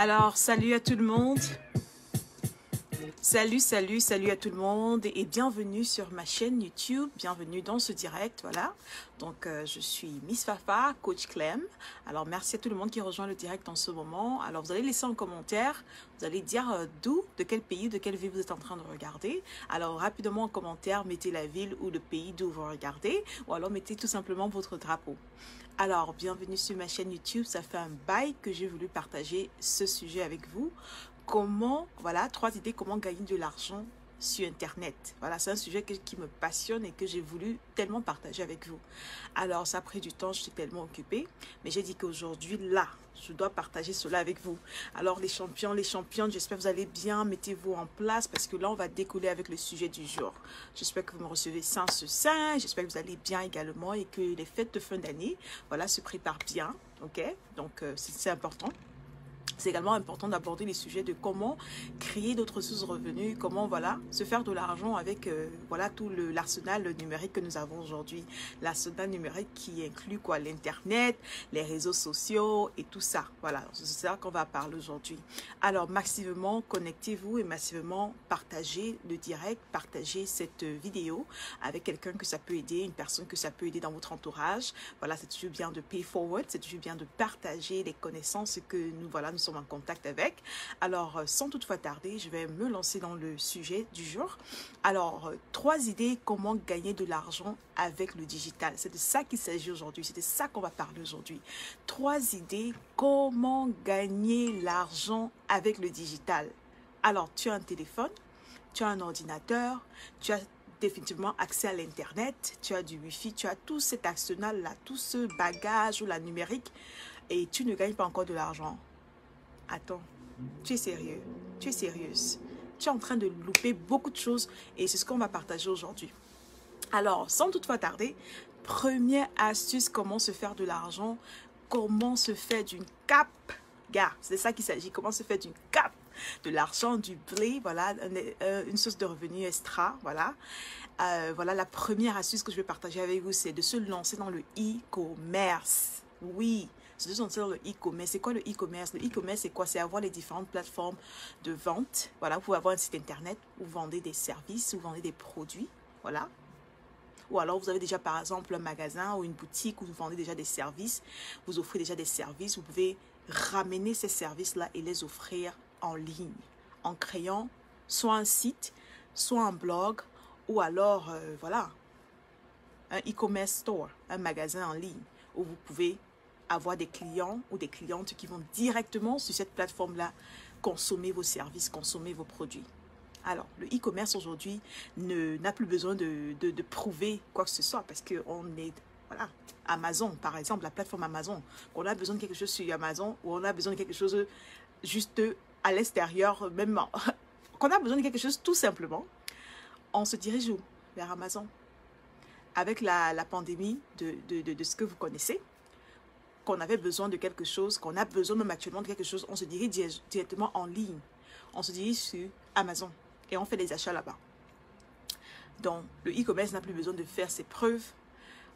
Alors, salut à tout le monde. Salut à tout le monde et bienvenue sur ma chaîne YouTube, bienvenue dans ce direct, voilà. Donc, je suis Miss Fafa, coach Clem. Alors, merci à tout le monde qui rejoint le direct en ce moment. Alors, vous allez laisser un commentaire, vous allez dire d'où, de quel pays, de quelle ville vous êtes en train de regarder. Alors, rapidement en commentaire, mettez la ville ou le pays d'où vous regardez ou alors mettez tout simplement votre drapeau. Alors, bienvenue sur ma chaîne YouTube, ça fait un bail que j'ai voulu partager ce sujet avec vous. Comment, voilà, 3 idées, comment gagner de l'argent sur Internet. Voilà, c'est un sujet qui me passionne et que j'ai voulu tellement partager avec vous. Alors, ça a pris du temps, je suis tellement occupée, mais j'ai dit qu'aujourd'hui, là, je dois partager cela avec vous. Alors, les champions, les championnes, j'espère que vous allez bien, mettez-vous en place parce que là, on va décoller avec le sujet du jour. J'espère que vous me recevez sain ce sein, j'espère que vous allez bien également et que les fêtes de fin d'année, voilà, se préparent bien, ok? Donc, c'est important. C'est également important d'aborder les sujets de comment créer d'autres sources de revenus, comment voilà, se faire de l'argent avec voilà, tout l'arsenal numérique que nous avons aujourd'hui. L'arsenal numérique qui inclut quoi, l'Internet, les réseaux sociaux et tout ça. Voilà, c'est ça qu'on va parler aujourd'hui. Alors, massivement, connectez-vous et massivement partagez le direct, partagez cette vidéo avec quelqu'un que ça peut aider, une personne que ça peut aider dans votre entourage. Voilà, c'est toujours bien de pay forward, c'est toujours bien de partager les connaissances que nous, voilà, nous sommes en contact avec. Alors, sans toutefois tarder, je vais me lancer dans le sujet du jour. Alors, 3 idées comment gagner de l'argent avec le digital. C'est de ça qu'il s'agit aujourd'hui. C'est de ça qu'on va parler aujourd'hui. 3 idées comment gagner l'argent avec le digital. Alors, tu as un téléphone, tu as un ordinateur, tu as définitivement accès à l'Internet, tu as du Wi-Fi, tu as tout cet arsenal-là, tout ce bagage ou la numérique et tu ne gagnes pas encore de l'argent. Attends, tu es sérieux, tu es sérieuse. Tu es en train de louper beaucoup de choses et c'est ce qu'on va partager aujourd'hui. Alors, sans toutefois tarder, première astuce, comment se faire de l'argent, comment se faire d'une cape. Gars, c'est de ça qu'il s'agit, comment se faire d'une cape, de l'argent, du blé, voilà, une source de revenus extra, voilà. Voilà, la première astuce que je vais partager avec vous, c'est de se lancer dans le e-commerce. Oui, c'est de se lancer dans le e-commerce. C'est quoi le e-commerce? Le e-commerce, c'est quoi? C'est avoir les différentes plateformes de vente. Voilà, vous pouvez avoir un site internet où vous vendez des services, où vous vendez des produits, voilà. Ou alors, vous avez déjà, par exemple, un magasin ou une boutique où vous vendez déjà des services. Vous offrez déjà des services. Vous pouvez ramener ces services-là et les offrir en ligne en créant soit un site, soit un blog ou alors, voilà, un e-commerce store, un magasin en ligne où vous pouvez avoir des clients ou des clientes qui vont directement sur cette plateforme-là consommer vos services, consommer vos produits. Alors, le e-commerce aujourd'hui n'a plus besoin de prouver quoi que ce soit parce qu'on est, voilà, Amazon, par exemple, la plateforme Amazon. On a besoin de quelque chose sur Amazon ou on a besoin de quelque chose juste à l'extérieur, même qu'on a besoin de quelque chose tout simplement, on se dirige où? Vers Amazon. Avec la pandémie de ce que vous connaissez, qu'on avait besoin de quelque chose, qu'on a besoin même actuellement de quelque chose, on se dirige directement en ligne. On se dirige sur Amazon et on fait des achats là-bas. Donc, le e-commerce n'a plus besoin de faire ses preuves.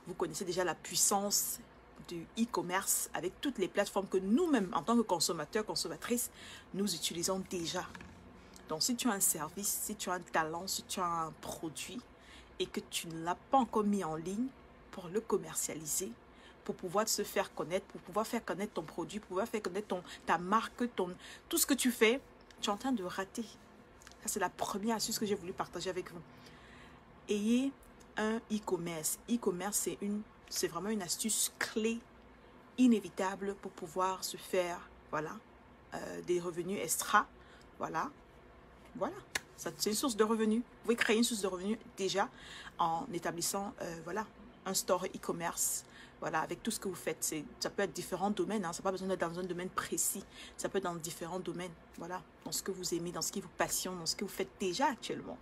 Vous connaissez déjà la puissance du e-commerce avec toutes les plateformes que nous-mêmes, en tant que consommateurs, consommatrices, nous utilisons déjà. Donc, si tu as un service, si tu as un talent, si tu as un produit et que tu ne l'as pas encore mis en ligne pour le commercialiser, pour pouvoir se faire connaître, pour pouvoir faire connaître ton produit, pour pouvoir faire connaître ta marque, tout ce que tu fais, tu es en train de rater. Ça, c'est la première astuce que j'ai voulu partager avec vous. Ayez un e-commerce. E-commerce, c'est vraiment une astuce clé, inévitable pour pouvoir se faire, voilà, des revenus extra. Voilà. Voilà. C'est une source de revenus. Vous pouvez créer une source de revenus déjà en établissant, voilà, un store e-commerce. Voilà, avec tout ce que vous faites. Ça peut être différents domaines, hein, ça n'a pas besoin d'être dans un domaine précis. Ça peut être dans différents domaines, voilà, dans ce que vous aimez, dans ce qui vous passionne, dans ce que vous faites déjà actuellement.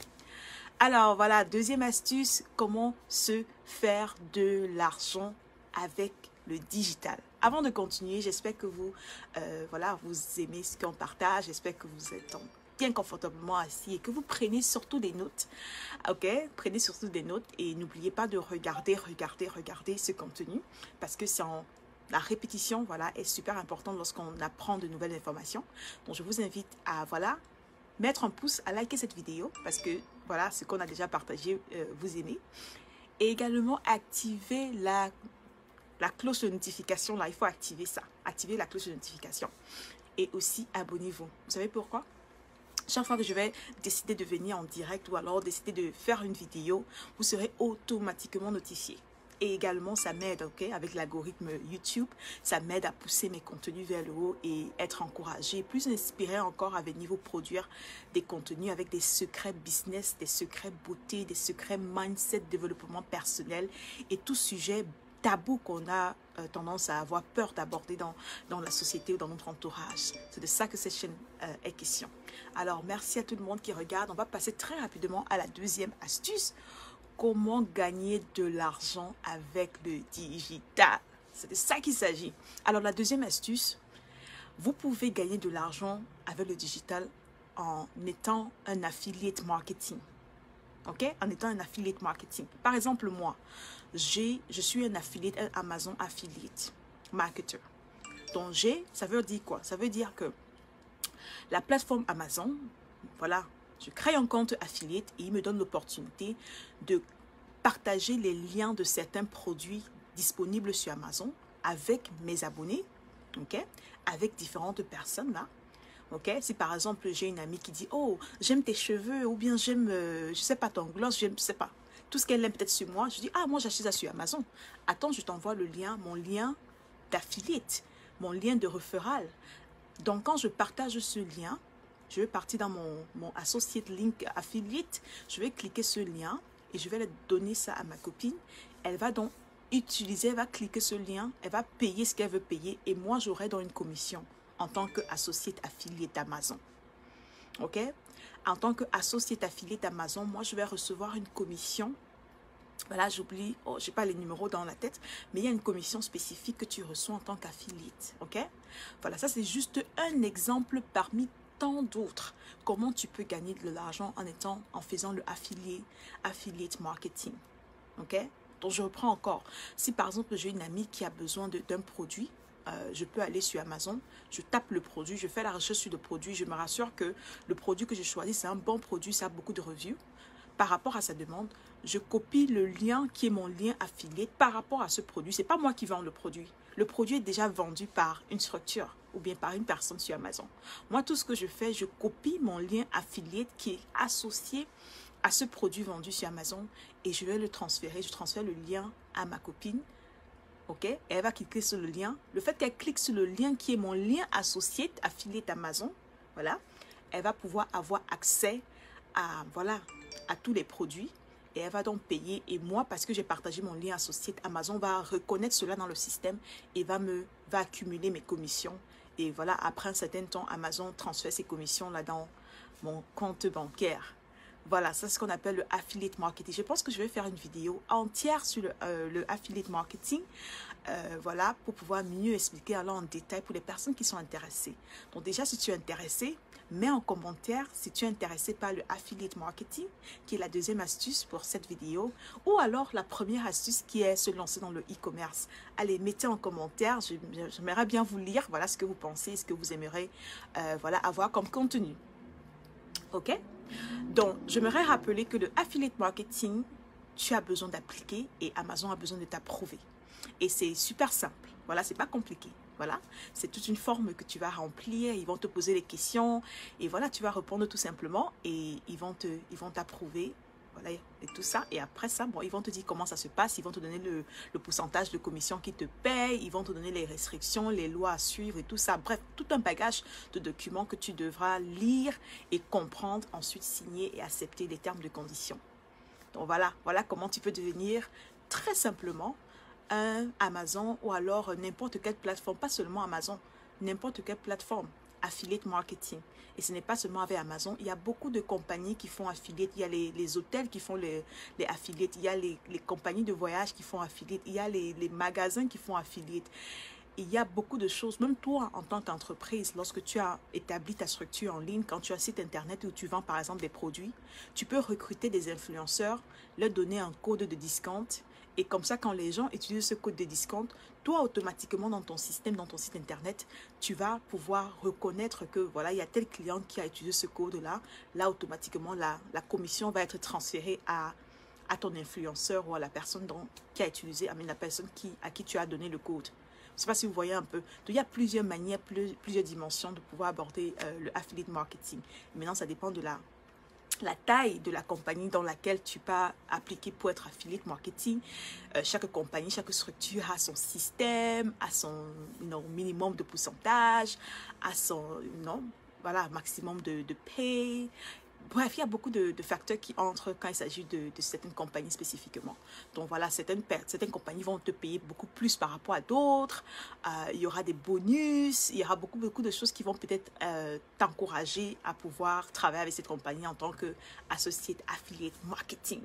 Alors, voilà, deuxième astuce, comment se faire de l'argent avec le digital. Avant de continuer, j'espère que vous, voilà, vous aimez ce qu'on partage, j'espère que vous êtes bien confortablement assis et que vous prenez surtout des notes, ok? Prenez surtout des notes et n'oubliez pas de regarder ce contenu parce que c'est en la répétition, voilà, est super importante lorsqu'on apprend de nouvelles informations. Donc, je vous invite à, voilà, mettre un pouce, à liker cette vidéo parce que, voilà, ce qu'on a déjà partagé, vous aimez. Et également, activer la cloche de notification. Là, il faut activer ça. Activer la cloche de notification. Et aussi, abonnez-vous. Vous savez pourquoi? Chaque fois que je vais décider de venir en direct ou alors décider de faire une vidéo, vous serez automatiquement notifié. Et également, ça m'aide, ok, avec l'algorithme YouTube, ça m'aide à pousser mes contenus vers le haut et être encouragé, plus inspiré encore à venir vous produire des contenus avec des secrets business, des secrets beauté, des secrets mindset, développement personnel et tout sujet tabou qu'on a tendance à avoir peur d'aborder dans la société ou dans notre entourage. C'est de ça que cette chaîne est question. Alors, merci à tout le monde qui regarde. On va passer très rapidement à la deuxième astuce. Comment gagner de l'argent avec le digital? C'est de ça qu'il s'agit. Alors, la deuxième astuce, vous pouvez gagner de l'argent avec le digital en étant un affiliate marketing. Ok? En étant un affiliate marketing. Par exemple, moi, je suis un affiliate, un Amazon affiliate marketer. Donc, ça veut dire quoi? Ça veut dire que la plateforme Amazon, voilà, je crée un compte affiliate et il me donne l'opportunité de partager les liens de certains produits disponibles sur Amazon avec mes abonnés, ok, avec différentes personnes là. Ok, si par exemple j'ai une amie qui dit oh j'aime tes cheveux ou bien j'aime je sais pas ton gloss, je sais pas tout ce qu'elle aime peut-être sur moi, je dis ah moi j'achète ça sur Amazon. Attends, je t'envoie le lien, mon lien d'affiliate, mon lien de referral. Donc quand je partage ce lien, je vais partir dans mon associate link affiliate, je vais cliquer ce lien et je vais donner ça à ma copine. Elle va donc utiliser, elle va cliquer ce lien, elle va payer ce qu'elle veut payer et moi j'aurai donc une commission en tant qu'associate affiliate d'Amazon. Ok? En tant qu'associate affiliate d'Amazon, moi je vais recevoir une commission. Voilà, j'oublie, oh, je n'ai pas les numéros dans la tête, mais il y a une commission spécifique que tu reçois en tant qu'affiliate. Ok? Voilà, ça c'est juste un exemple parmi tant d'autres. Comment tu peux gagner de l'argent en faisant le affiliate marketing. Ok? Donc je reprends encore. Si par exemple j'ai une amie qui a besoin d'un produit, je peux aller sur Amazon, je tape le produit, je fais la recherche sur le produit, je me rassure que le produit que j'ai choisi, c'est un bon produit, ça a beaucoup de reviews. Par rapport à sa demande, je copie le lien qui est mon lien affilié par rapport à ce produit. Ce n'est pas moi qui vends le produit. Le produit est déjà vendu par une structure ou bien par une personne sur Amazon. Moi, tout ce que je fais, je copie mon lien affilié qui est associé à ce produit vendu sur Amazon et je vais le transférer. Je transfère le lien à ma copine. Ok, et elle va cliquer sur le lien. Le fait qu'elle clique sur le lien qui est mon lien associé, affilié Amazon, voilà, elle va pouvoir avoir accès à, voilà, à tous les produits et elle va donc payer. Et moi, parce que j'ai partagé mon lien associé, Amazon va reconnaître cela dans le système et va accumuler mes commissions. Et voilà, après un certain temps, Amazon transfère ces commissions là dans mon compte bancaire. Voilà, ça c'est ce qu'on appelle le affiliate marketing. Je pense que je vais faire une vidéo entière sur le affiliate marketing, voilà, pour pouvoir mieux expliquer alors en détail pour les personnes qui sont intéressées. Donc déjà, si tu es intéressé, mets en commentaire si tu es intéressé par le affiliate marketing, qui est la deuxième astuce pour cette vidéo, ou alors la première astuce qui est se lancer dans le e-commerce. Allez, mettez en commentaire, j'aimerais bien vous lire, voilà ce que vous pensez, ce que vous aimeriez voilà, avoir comme contenu. Ok? Donc, j'aimerais rappeler que le affiliate marketing, tu as besoin d'appliquer et Amazon a besoin de t'approuver. Et c'est super simple. Voilà, c'est pas compliqué. Voilà, c'est toute une forme que tu vas remplir. Ils vont te poser des questions et voilà, tu vas répondre tout simplement et ils vont t'approuver. Voilà, et tout ça. Et après ça, bon, ils vont te dire comment ça se passe. Ils vont te donner le pourcentage de commission qui te paye. Ils vont te donner les restrictions, les lois à suivre et tout ça. Bref, tout un bagage de documents que tu devras lire et comprendre. Ensuite, signer et accepter les termes de conditions. Donc voilà comment tu peux devenir très simplement un Amazon ou alors n'importe quelle plateforme. Pas seulement Amazon, n'importe quelle plateforme. Affiliate marketing. Et ce n'est pas seulement avec Amazon, il y a beaucoup de compagnies qui font affiliate, il y a les hôtels qui font les affiliates, il y a les compagnies de voyage qui font affiliate, il y a les magasins qui font affiliate. Il y a beaucoup de choses, même toi en tant qu'entreprise, lorsque tu as établi ta structure en ligne, quand tu as un site internet où tu vends par exemple des produits, tu peux recruter des influenceurs, leur donner un code de discount Et comme ça, quand les gens utilisent ce code de discount, toi, automatiquement, dans ton système, dans ton site internet, tu vas pouvoir reconnaître que, voilà, il y a tel client qui a utilisé ce code-là. Là, automatiquement, la commission va être transférée à ton influenceur ou à la personne qui a utilisé, la personne à qui tu as donné le code. Je ne sais pas si vous voyez un peu. Donc, il y a plusieurs manières, plusieurs dimensions de pouvoir aborder le affiliate marketing. Maintenant, ça dépend de la taille de la compagnie dans laquelle tu peux appliquer pour être affiliate marketing. Chaque compagnie, chaque structure a son système, a son minimum de pourcentage, a son voilà, maximum de paye. Bref, il y a beaucoup de facteurs qui entrent quand il s'agit de certaines compagnies spécifiquement. Donc voilà, certaines compagnies vont te payer beaucoup plus par rapport à d'autres. Il y aura des bonus, il y aura beaucoup de choses qui vont peut-être t'encourager à pouvoir travailler avec cette compagnie en tant qu'associate affiliate marketing.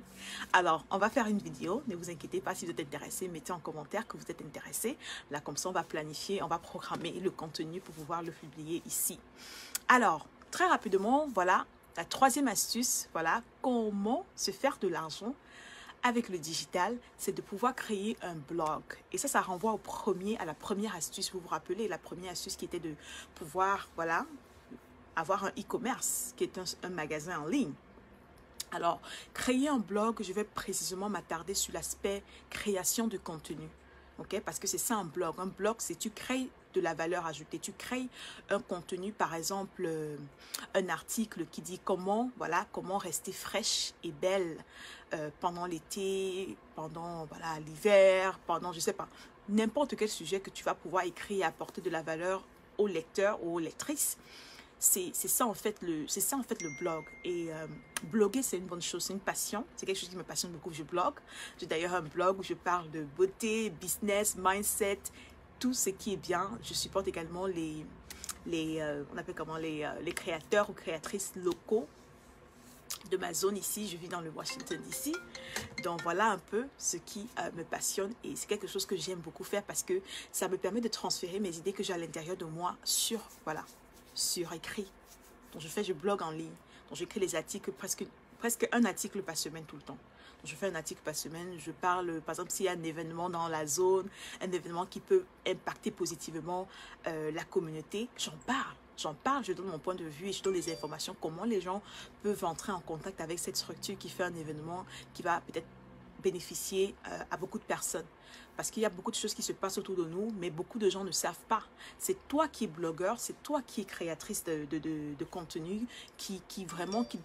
Alors, on va faire une vidéo. Ne vous inquiétez pas si vous êtes intéressé. Mettez en commentaire que vous êtes intéressé. Là, comme ça, on va planifier, on va programmer le contenu pour pouvoir le publier ici. Alors, très rapidement, voilà. La troisième astuce, voilà, comment se faire de l'argent avec le digital, c'est de pouvoir créer un blog. Et ça renvoie à la première astuce. Vous vous rappelez, la première astuce qui était de pouvoir, voilà, avoir un e-commerce, qui est un magasin en ligne. Alors, créer un blog, je vais précisément m'attarder sur l'aspect création de contenu. Okay? Parce que c'est ça un blog. Un blog, c'est tu crées de la valeur ajoutée. Tu crées un contenu, par exemple, un article qui dit comment rester fraîche et belle pendant l'été, pendant l'hiver, pendant, je sais pas, n'importe quel sujet que tu vas pouvoir écrire et apporter de la valeur aux lecteurs ou aux lectrices. C'est ça en fait le blog. Et bloguer, c'est une bonne chose, c'est une passion, c'est quelque chose qui me passionne beaucoup. Je blogue, j'ai d'ailleurs un blog où je parle de beauté, business, mindset, tout ce qui est bien. Je supporte également les créateurs ou créatrices locaux de ma zone ici. Je vis dans le Washington DC. Donc voilà un peu ce qui me passionne, et c'est quelque chose que j'aime beaucoup faire parce que ça me permet de transférer mes idées que j'ai à l'intérieur de moi sur écrit. Donc je blogue en ligne. Donc j'écris les articles, presque un article par semaine tout le temps. Donc je fais un article par semaine, je parle, par exemple, s'il y a un événement dans la zone, un événement qui peut impacter positivement la communauté, j'en parle, je donne mon point de vue et je donne des informations, comment les gens peuvent entrer en contact avec cette structure qui fait un événement qui va peut-être bénéficier à beaucoup de personnes. Parce qu'il y a beaucoup de choses qui se passent autour de nous, mais beaucoup de gens ne savent pas. C'est toi qui es blogueur, c'est toi qui es créatrice de contenu, qui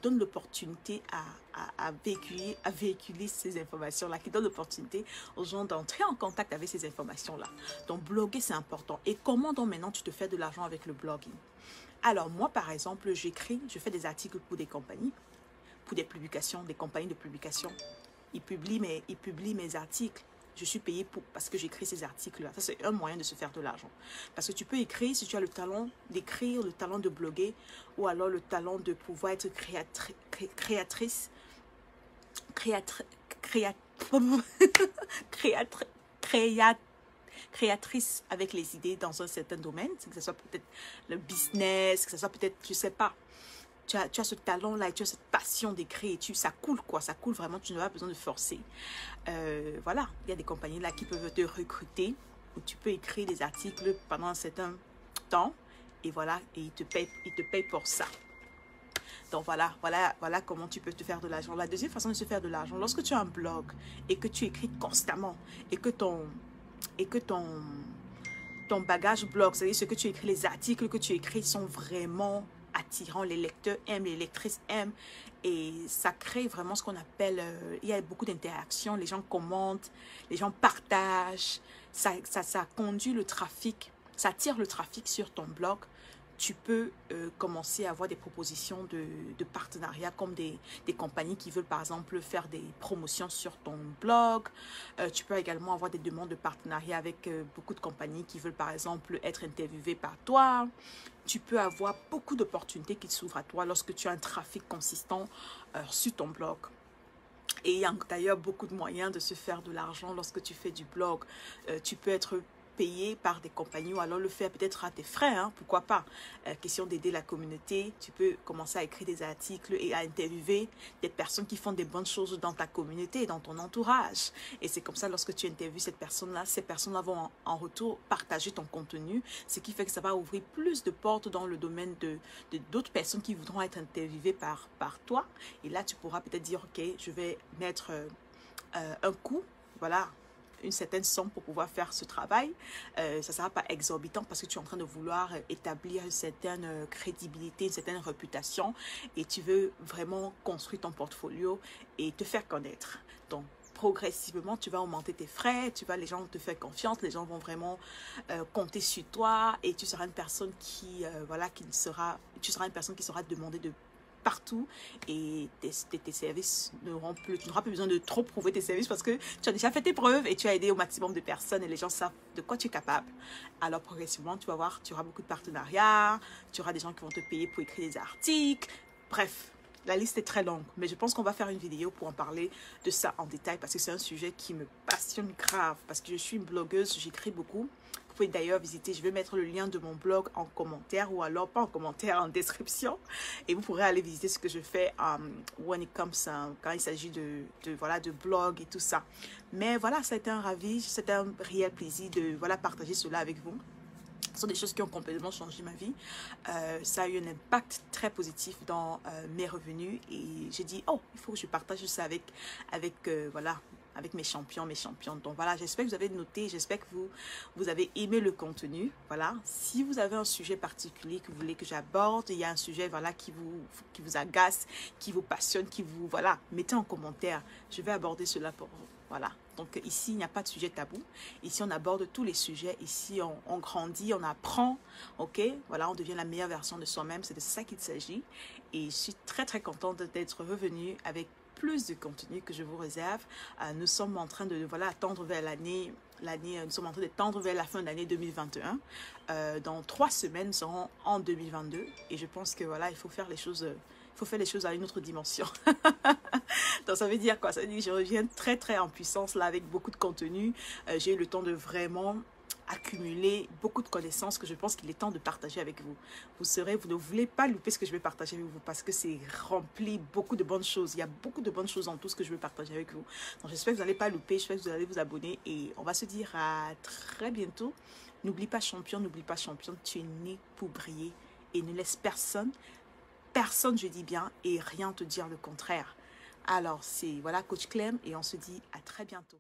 donne l'opportunité à véhiculer ces informations-là, qui donne l'opportunité aux gens d'entrer en contact avec ces informations-là. Donc, bloguer, c'est important. Et comment donc maintenant tu te fais de l'argent avec le blogging? Alors, moi, par exemple, je fais des articles pour des compagnies, pour des publications, des compagnies de publication. Ils publient mes articles. Je suis payée parce que j'écris ces articles-là. Ça, c'est un moyen de se faire de l'argent. Parce que tu peux écrire, si tu as le talent d'écrire, le talent de bloguer, ou alors le talent de pouvoir être créatrice avec les idées dans un certain domaine, que ce soit peut-être le business, que ce soit peut-être, je ne sais pas. Tu as ce talent-là et tu as cette passion d'écrire et ça coule quoi, ça coule vraiment, tu n'as pas besoin de forcer. Voilà, il y a des compagnies là qui peuvent te recruter où tu peux écrire des articles pendant un certain temps et voilà, et ils te payent pour ça. Donc voilà comment tu peux te faire de l'argent. La deuxième façon de se faire de l'argent, lorsque tu as un blog et que tu écris constamment et que ton bagage blog, c'est-à-dire ce que tu écris, les articles que tu écris sont vraiment attirant, les lecteurs aiment, les lectrices aiment, et ça crée vraiment ce qu'on appelle, il y a beaucoup d'interactions, les gens commentent, les gens partagent, ça conduit le trafic, ça attire le trafic sur ton blog. Tu peux commencer à avoir des propositions de partenariat comme des compagnies qui veulent par exemple faire des promotions sur ton blog. Tu peux également avoir des demandes de partenariat avec beaucoup de compagnies qui veulent par exemple être interviewées par toi. Tu peux avoir beaucoup d'opportunités qui s'ouvrent à toi lorsque tu as un trafic consistant sur ton blog. Et il y a d'ailleurs beaucoup de moyens de se faire de l'argent lorsque tu fais du blog. Tu peux être payé par des compagnies ou alors le faire peut-être à tes frais, hein, pourquoi pas. Question d'aider la communauté, tu peux commencer à écrire des articles et à interviewer des personnes qui font des bonnes choses dans ta communauté, dans ton entourage. Et c'est comme ça, lorsque tu interviews cette personne-là, ces personnes-là vont en retour partager ton contenu, ce qui fait que ça va ouvrir plus de portes dans le domaine d'autres personnes qui voudront être interviewées par toi. Et là, tu pourras peut-être dire, ok, je vais mettre un coût, voilà, une certaine somme pour pouvoir faire ce travail. Ça ne sera pas exorbitant parce que tu es en train de vouloir établir une certaine crédibilité, une certaine réputation et tu veux vraiment construire ton portfolio et te faire connaître. Donc, progressivement, tu vas augmenter tes frais, les gens vont te faire confiance, les gens vont vraiment compter sur toi et tu seras une personne tu seras une personne qui sera demandée de partout et tes services tu n'auras plus besoin de trop prouver tes services parce que tu as déjà fait tes preuves et tu as aidé au maximum de personnes et les gens savent de quoi tu es capable. Alors progressivement, tu vas voir, tu auras beaucoup de partenariats, tu auras des gens qui vont te payer pour écrire des articles, bref. La liste est très longue, mais je pense qu'on va faire une vidéo pour en parler de ça en détail parce que c'est un sujet qui me passionne grave parce que je suis une blogueuse, j'écris beaucoup. Vous pouvez d'ailleurs visiter, je vais mettre le lien de mon blog en commentaire ou alors pas en commentaire, en description. Et vous pourrez aller visiter ce que je fais quand il s'agit de blog et tout ça. Mais voilà, c'était un réel plaisir de partager cela avec vous. Ce sont des choses qui ont complètement changé ma vie. Ça a eu un impact très positif dans mes revenus. Et j'ai dit, oh, il faut que je partage ça avec mes champions, mes championnes. Donc voilà, j'espère que vous avez noté, j'espère que vous avez aimé le contenu. Voilà, si vous avez un sujet particulier que vous voulez que j'aborde, il y a un sujet qui vous agace, qui vous passionne, mettez en commentaire. Je vais aborder cela pour vous. Voilà, donc ici, il n'y a pas de sujet tabou. Ici, on aborde tous les sujets. Ici, on grandit, on apprend, ok? Voilà, on devient la meilleure version de soi-même. C'est de ça qu'il s'agit. Et je suis très, très contente d'être revenue avec plus de contenu que je vous réserve. Nous sommes en train de tendre vers nous sommes en train de tendre vers la fin de l'année 2021. Dans 3 semaines, nous serons en 2022. Et je pense que il faut faire les choses. Il faut faire les choses à une autre dimension. Donc ça veut dire quoi? Ça veut dire que je reviens très très en puissance là avec beaucoup de contenu. J'ai eu le temps de vraiment accumuler beaucoup de connaissances que je pense qu'il est temps de partager avec vous. Vous ne voulez pas louper ce que je vais partager avec vous parce que c'est rempli beaucoup de bonnes choses. Il y a beaucoup de bonnes choses dans tout ce que je veux partager avec vous. Donc j'espère que vous n'allez pas louper, j'espère que vous allez vous abonner et on va se dire à très bientôt. N'oublie pas championne, tu es né pour briller et ne laisse personne, je dis bien, et rien te dire le contraire. Alors c'est Coach Clem et on se dit à très bientôt.